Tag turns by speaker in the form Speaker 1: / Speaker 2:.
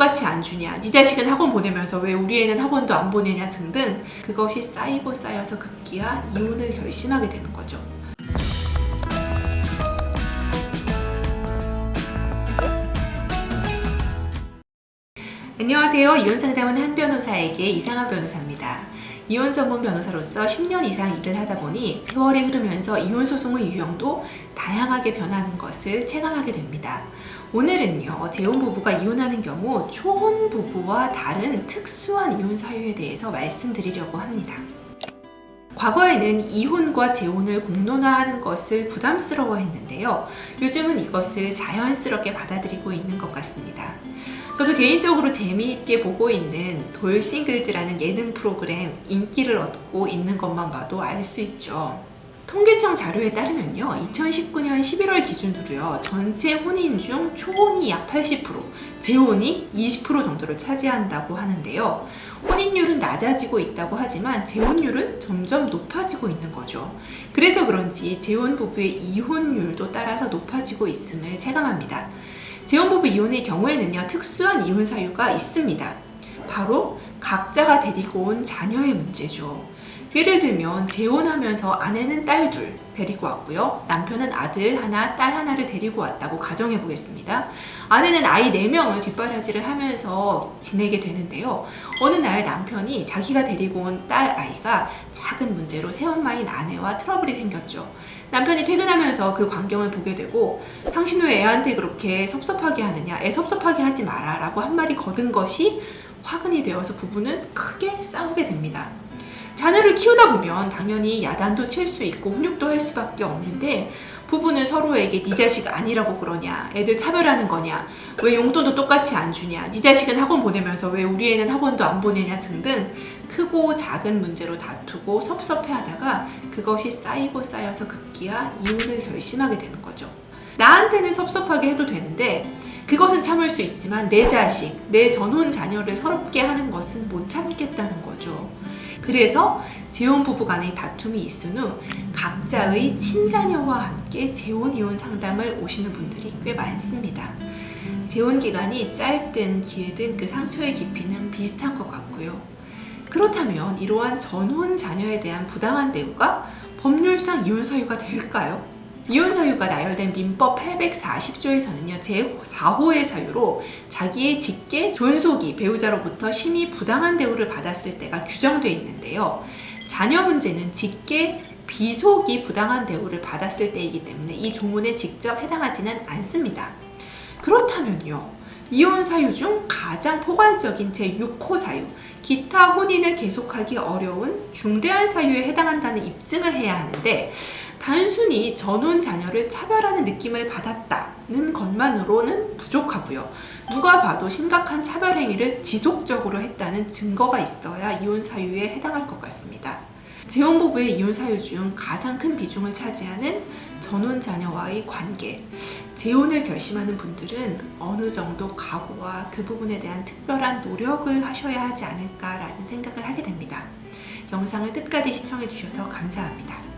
Speaker 1: 똑같이 안 주냐, 네 자식은 학원 보내면서 왜 우리 애는 학원도 안 보내냐 등등, 그것이 쌓이고 쌓여서 급기야 이혼을 결심하게 되는 거죠. 안녕하세요. 이혼 상담은 한 변호사에게 이상한 변호사입니다. 이혼 전문 변호사로서 10년 이상 일을 하다 보니 세월이 흐르면서 이혼 소송의 유형도 다양하게 변하는 것을 체감하게 됩니다. 오늘은요, 재혼 부부가 이혼하는 경우 초혼 부부와 다른 특수한 이혼 사유에 대해서 말씀드리려고 합니다. 과거에는 이혼과 재혼을 공론화하는 것을 부담스러워 했는데요. 요즘은 이것을 자연스럽게 받아들이고 있는 것 같습니다. 저도 개인적으로 재미있게 보고 있는 돌싱글즈라는 예능 프로그램 인기를 얻고 있는 것만 봐도 알 수 있죠. 통계청 자료에 따르면요, 2019년 11월 기준으로요, 전체 혼인 중 초혼이 약 80%, 재혼이 20% 정도를 차지한다고 하는데요. 혼인율은 낮아지고 있다고 하지만 재혼율은 점점 높아지고 있는 거죠. 그래서 그런지 재혼 부부의 이혼율도 따라서 높아지고 있음을 체감합니다. 재혼 부부 이혼의 경우에는요, 특수한 이혼 사유가 있습니다. 바로 각자가 데리고 온 자녀의 문제죠. 예를 들면 재혼하면서 아내는 딸 둘 데리고 왔고요. 남편은 아들 하나, 딸 하나를 데리고 왔다고 가정해 보겠습니다. 아내는 아이 4명을 뒷바라지를 하면서 지내게 되는데요. 어느 날 남편이 자기가 데리고 온 딸 아이가 작은 문제로 새엄마인 아내와 트러블이 생겼죠. 남편이 퇴근하면서 그 광경을 보게 되고, 당신 왜 애한테 그렇게 섭섭하게 하느냐, 애 섭섭하게 하지 마라 라고 한마디 거둔 것이 화근이 되어서 부부는 크게 싸우게 됩니다. 자녀를 키우다 보면 당연히 야단도 칠 수 있고 훈육도 할 수밖에 없는데, 부부는 서로에게 네 자식 아니라고 그러냐, 애들 차별하는 거냐, 왜 용돈도 똑같이 안 주냐, 네 자식은 학원 보내면서 왜 우리 애는 학원도 안 보내냐 등등 크고 작은 문제로 다투고 섭섭해하다가 그것이 쌓이고 쌓여서 급기야 이혼을 결심하게 되는 거죠. 나한테는 섭섭하게 해도 되는데 그것은 참을 수 있지만 내 자식, 내 전혼 자녀를 서럽게 하는 것은 못 참겠다는 거죠. 그래서 재혼 부부 간의 다툼이 있은 후 각자의 친자녀와 함께 재혼 이혼 상담을 오시는 분들이 꽤 많습니다. 재혼 기간이 짧든 길든 그 상처의 깊이는 비슷한 것 같고요. 그렇다면 이러한 전혼 자녀에 대한 부당한 대우가 법률상 이혼 사유가 될까요? 이혼 사유가 나열된 민법 840조에서는요, 제4호의 사유로 자기의 직계, 존속이 배우자로부터 심히 부당한 대우를 받았을 때가 규정되어 있는데요. 자녀 문제는 직계, 비속이 부당한 대우를 받았을 때이기 때문에 이 조문에 직접 해당하지는 않습니다. 그렇다면요, 이혼 사유 중 가장 포괄적인 제6호 사유, 기타 혼인을 계속하기 어려운 중대한 사유에 해당한다는 입증을 해야 하는데, 단순히 전혼 자녀를 차별하는 느낌을 받았다는 것만으로는 부족하고요. 누가 봐도 심각한 차별 행위를 지속적으로 했다는 증거가 있어야 이혼 사유에 해당할 것 같습니다. 재혼 부부의 이혼 사유 중 가장 큰 비중을 차지하는 전혼 자녀와의 관계, 재혼을 결심하는 분들은 어느 정도 각오와 그 부분에 대한 특별한 노력을 하셔야 하지 않을까라는 생각을 하게 됩니다. 영상을 끝까지 시청해 주셔서 감사합니다.